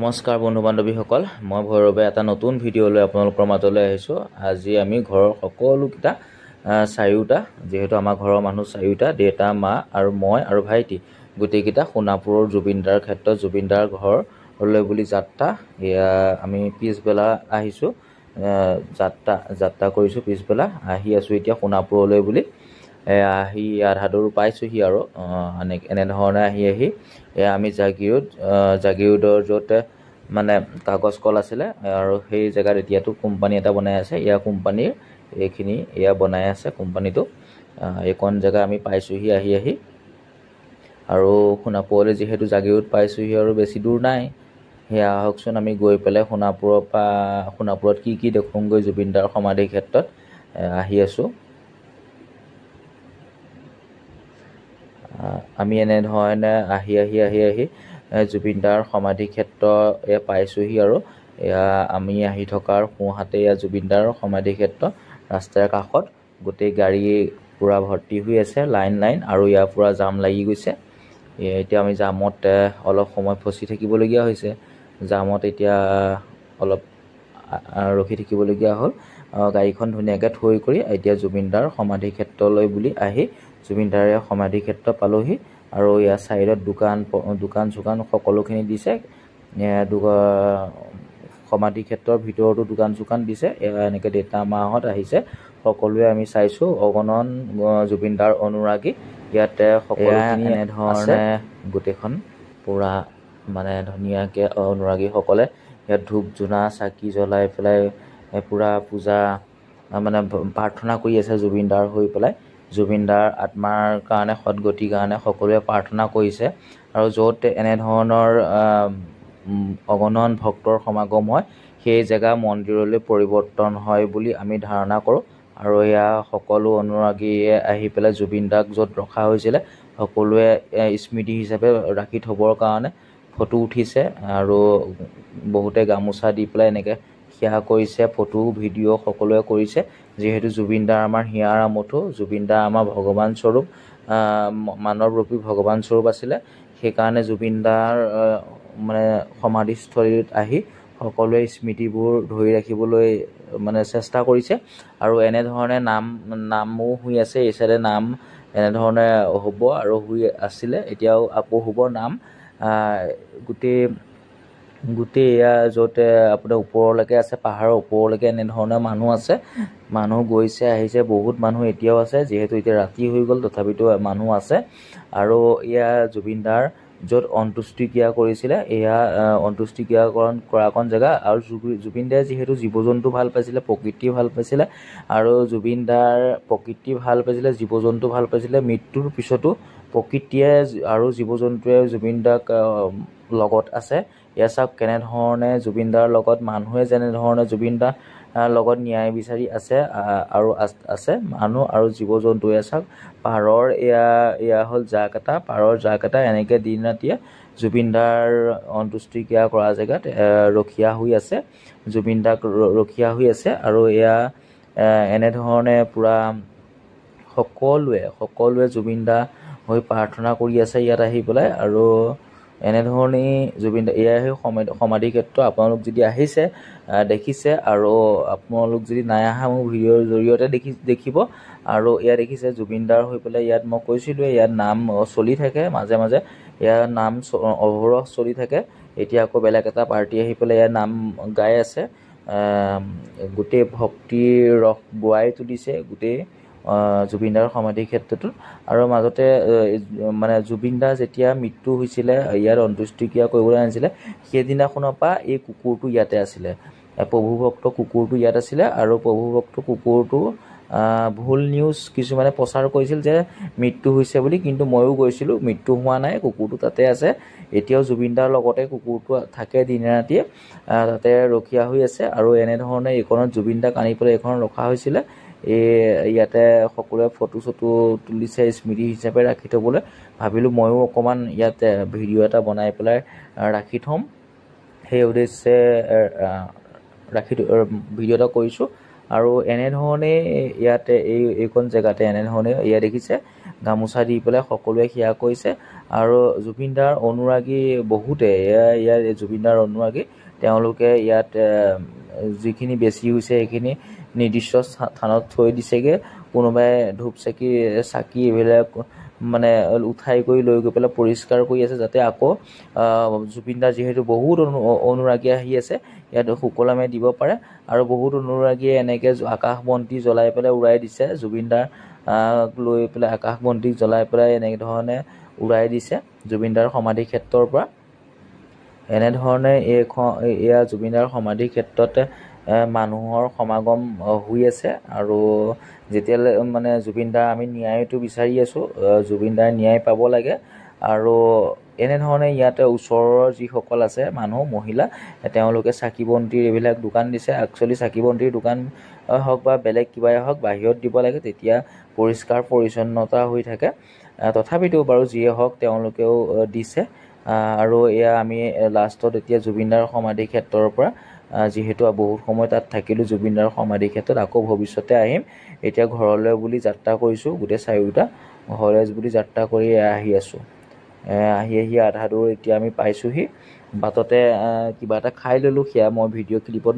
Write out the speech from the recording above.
নমস্কাৰ বন্ধু বান্ধৱীসকল, মই ভৈৰৱে এটা নতুন ভিডিঅ' লৈ আপোনালোকৰ মাজলৈ আহিছোঁ। আজি আমি ঘৰৰ সকলোকেইটা চাৰিওটা, যিহেতু আমাৰ ঘৰৰ মানুহ চাৰিওটা, দেউতা, মা আৰু মই আৰু ভাইটি, গোটেইকেইটা সোণাপুৰৰ জুবিনদাৰ ক্ষেত্ৰত জুবিনদাৰ ঘৰলৈ বুলি যাত্ৰা। এয়া আমি পিছবেলা আহিছোঁ, যাত্ৰা কৰিছোঁ পিছবেলা, আহি আছোঁ এতিয়া সোণাপুৰলৈ বুলি। আহি আধা দূৰ পাইছোঁহি আৰু এনেধৰণে আহি আমি জাগিৰোডৰ য'ত মানে কাগজ কল আছিলে আৰু সেই জেগাত এতিয়াতো কোম্পানী এটা বনাই আছে। ইয়াৰ কোম্পানীৰ এয়া বনাই আছে কোম্পানীটো। এইকণ জেগা আমি পাইছোঁহি আহি আৰু সোণাপুৰলৈ যিহেতু জাগিৰোড পাইছোঁহি আৰু বেছি দূৰ নাই। সেয়া আহকচোন, আমি গৈ পেলাই সোণাপুৰত কি দেখোঁগৈ জুবিনদাৰ সমাধি ক্ষেত্ৰত আহি আছোঁ। আমি এনেধৰণে আহি জুবিনদাৰ সমাধি ক্ষেত্ৰ পাইছোঁহি আৰু এয়া আমি আহি থকাৰ সোঁহাতে এয়া জুবিনদাৰ সমাধি ক্ষেত্ৰ। ৰাস্তাৰ কাষত গোটেই গাড়ী পূৰা ভৰ্তি হৈ আছে, লাইন আৰু ইয়াৰ পূৰা জাম লাগি গৈছে। এতিয়া আমি জামত অলপ সময় ফচি থাকিবলগীয়া হৈছে। জামত এতিয়া অলপ ৰখি থাকিবলগীয়া হ'ল। গাড়ীখন ধুনীয়াকৈ থৈ কৰি এতিয়া জুবিনদাৰ সমাধি ক্ষেত্ৰলৈ বুলি আহি জুবিনদাৰে সমাধি ক্ষেত্ৰ পালোহি। আৰু ইয়াৰ চাইডত দোকান চোকান সকলোখিনি দিছে। সমাধি ক্ষেত্ৰৰ ভিতৰতো দোকান চোকান দিছে। এনেকৈ দেউতা মাহঁত আহিছে, সকলোৱে আমি চাইছোঁ। অগণন জুবিনদাৰ অনুৰাগী ইয়াতে সকলোখিনি এনেধৰণে গোটেইখন পূৰা মানে ধুনীয়াকৈ অনুৰাগীসকলে ইয়াত ধূপ ধূনা চাকি জ্বলাই পেলাই পূৰা পূজা মানে প্ৰাৰ্থনা কৰি আছে জুবিনদাৰ হৈ পেলাই। জুবিনদাৰ আত্মাৰ কাৰণে, সদগতিৰ কাৰণে সকলোৱে প্ৰাৰ্থনা কৰিছে। আৰু য'ত এনেধৰণৰ অগণন ভক্তৰ সমাগম হয়, সেই জেগা মন্দিৰলৈ পৰিৱৰ্তন হয় বুলি আমি ধাৰণা কৰোঁ। আৰু এয়া সকলো অনুৰাগীয়ে আহি পেলাই জুবিনদাক য'ত ৰখা হৈছিলে সকলোৱে স্মৃতি হিচাপে ৰাখি থ'বৰ কাৰণে ফটো উঠিছে। আৰু বহুতে গামোচা দি পেলাই এনেকৈ সেৱা কৰিছে, ফটো ভিডিঅ' সকলোৱে কৰিছে। যিহেতু জুবিনদা আমাৰ হিয়াৰ আমঠু, জুবিনদা আমাৰ ভগৱান স্বৰূপ, মানৱৰূপী ভগৱান স্বৰূপ আছিলে। সেইকাৰণে জুবিনদাৰ মানে সমাধিস্থলীত আহি সকলোৱে স্মৃতিবোৰ ধৰি ৰাখিবলৈ মানে চেষ্টা কৰিছে। আৰু এনেধৰণে নামো হৈ আছে, এই চাইডে নাম এনেধৰণে হ'ব আৰু হৈ আছিলে, এতিয়াও আকৌ হ'ব নাম। গোটেই এয়া য'ত আপোনাৰ ওপৰলৈকে আছে, পাহাৰৰ ওপৰলৈকে এনেধৰণে মানুহ আছে। মানুহ গৈছে আহিছে, বহুত মানুহ এতিয়াও আছে। যিহেতু এতিয়া ৰাতি হৈ গ'ল, তথাপিতো মানুহ আছে। আৰু এয়া জুবিনদাৰ য'ত অন্ত্যেষ্টিক্ৰিয়া কৰিছিলে, এয়া অন্ত্যেষ্টিক্ৰিয়াকৰণ কৰাকণ জেগা। আৰু জুবিনদাই যিহেতু জীৱ জন্তু ভাল পাইছিলে, প্ৰকৃতি ভাল পাইছিলে, আৰু জুবিনদাৰ প্ৰকৃতি ভাল পাইছিলে, জীৱ জন্তু ভাল পাইছিলে। মৃত্যুৰ পিছতো প্ৰকৃতিয়ে আৰু জীৱ জন্তুৱে জুবিনদাক লগত আছে। এয়া চাওক কেনেধৰণে জুবিনদাৰ লগত মানুহে যেনেধৰণে জুবিনদাৰ লগত ন্যায় বিচাৰি আছে আৰু আছে মানুহ আৰু জীৱ জন্তু। এয়া চাওক পাহাৰৰ এয়া হ'ল জাক এটা, পাহাৰৰ জাক এটা এনেকৈ দিন ৰাতিয়ে জুবিনদাৰ অন্ত্যেষ্টিক্ৰিয়া কৰা জেগাত ৰখীয়া হৈ আছে, জুবিনদাক ৰখীয়া হৈ আছে। আৰু এয়া এনেধৰণে পূৰা সকলোৱে জুবিনদা হৈ প্ৰাৰ্থনা কৰি আছে ইয়াত আহি পেলাই। আৰু এনেধৰণেই জুবিনদা, এয়াই সমাধি ক্ষেত্ৰ। আপোনালোক যদি আহিছে দেখিছে, আৰু আপোনালোক যদি নাই অহা মোৰ ভিডিঅ'ৰ জৰিয়তে দেখিব। আৰু এয়া দেখিছে জুবিনদাৰ হৈ পেলাই ইয়াত মই কৈছিলোঁ ইয়াত নাম চলি থাকে মাজে মাজে, ইয়াৰ নাম অহৰহ চলি থাকে। এতিয়া আকৌ বেলেগ এটা পাৰ্টি আহি পেলাই ইয়াৰ নাম গাই আছে। গোটেই ভক্তিৰ ৰস বোৱাই তুলিছে গোটেই জুবিনদাৰ সমাধি ক্ষেত্ৰটোত। আৰু মাজতে মানে জুবিনদাৰ যেতিয়া মৃত্যু হৈছিলে, ইয়াত অন্ত্যেষ্টিক্ৰিয়া কৰিবলৈ আনিছিলে, সেইদিনাখনৰ পৰা এই কুকুৰটো ইয়াতে আছিলে, প্ৰভুভক্ত কুকুৰটো ইয়াত আছিলে। আৰু প্ৰভুভক্ত কুকুৰটো ভুল নিউজ কিছুমানে প্ৰচাৰ কৰিছিল যে মৃত্যু হৈছে বুলি, কিন্তু ময়ো গৈছিলোঁ, মৃত্যু হোৱা নাই, কুকুৰটো তাতে আছে। এতিয়াও জুবিনদাৰ লগতে কুকুৰটো থাকে দিনে ৰাতিয়ে, তাতে ৰখীয়া হৈ আছে। আৰু এনেধৰণে এইখনত জুবিনদাক আনি পেলাই এইখনত ৰখা হৈছিলে। ইয়াতে সকলোৱে ফটো চটো তুলিছে স্মৃতি হিচাপে ৰাখি থ'বলৈ। ভাবিলোঁ ময়ো অকণমান ইয়াত ভিডিঅ' এটা বনাই পেলাই ৰাখি থ'ম, সেই উদ্দেশ্যে ভিডিঅ' এটা কৰিছোঁ। আৰু এনেধৰণে ইয়াতে এইখন জেগাতে এনেধৰণে এয়া দেখিছে গামোচা দি পেলাই সকলোৱে সেয়া কৰিছে আৰু জুবিনদাৰ অনুৰাগী বহুতে ইয়াৰ জুবিনদাৰ অনুৰাগী তেওঁলোকে ইয়াত যিখিনি বেছি হৈছে সেইখিনি নিৰ্দিষ্ট স্থানত থৈ দিছেগৈ কোনোবাই ধূপ চাকি এইবিলাক মানে উঠাই কৰি লৈ গৈ পেলাই পৰিষ্কাৰ কৰি আছে যাতে আকৌ জুবিনদাৰ যিহেতু বহুত অনুৰাগী আহি আছে ইয়াত সুকলমে দিব পাৰে আৰু বহুত অনুৰাগীয়ে এনেকৈ আকাশ বন্তি জ্বলাই পেলাই উৰাই দিছে জুবিনদাৰ লৈ পেলাই আকাশ বন্তি জ্বলাই পেলাই এনেধৰণে উৰাই দিছে জুবিনদাৰ সমাধি ক্ষেত্ৰৰ পৰা এনেধৰণে এয়া জুবিনদাৰ সমাধি ক্ষেত্ৰতে মানুহৰ সমাগম হৈ আছে আৰু যেতিয়ালৈ মানে জুবিনদাৰ আমি ন্যায়টো বিচাৰি আছোঁ জুবিনদাৰ ন্যায় পাব লাগে আৰু এনেধৰণে ইয়াতে ওচৰৰ যিসকল আছে মানুহ মহিলা তেওঁলোকে চাকি বন্তিৰ এইবিলাক দোকান দিছে একচুৱেলি চাকি বন্তিৰ দোকান হওক বা বেলেগ কিবাই হওক বাহিৰত দিব লাগে তেতিয়া পৰিষ্কাৰ পৰিচ্ছন্নতা হৈ থাকে তথাপিতো বাৰু যিয়ে হওক তেওঁলোকেও দিছে আৰু এয়া আমি লাষ্টত এতিয়া জুবিনদাৰ সমাধি ক্ষেত্ৰৰ পৰা যিহেতু বহুত সময় তাত থাকিলোঁ জুবিনদাৰ সমাধি ক্ষেত্ৰত আকৌ ভৱিষ্যতে আহিম এতিয়া ঘৰলৈ বুলি যাত্ৰা কৰিছোঁ গোটেই চাৰিওটা ঘৰলৈ বুলি যাত্ৰা কৰি আহি আছোঁ আহি আধা দূৰ এতিয়া আমি পাইছোঁহি বাটতে কিবা এটা খাই ল'লোঁ সেয়া মই ভিডিঅ' ক্লিপত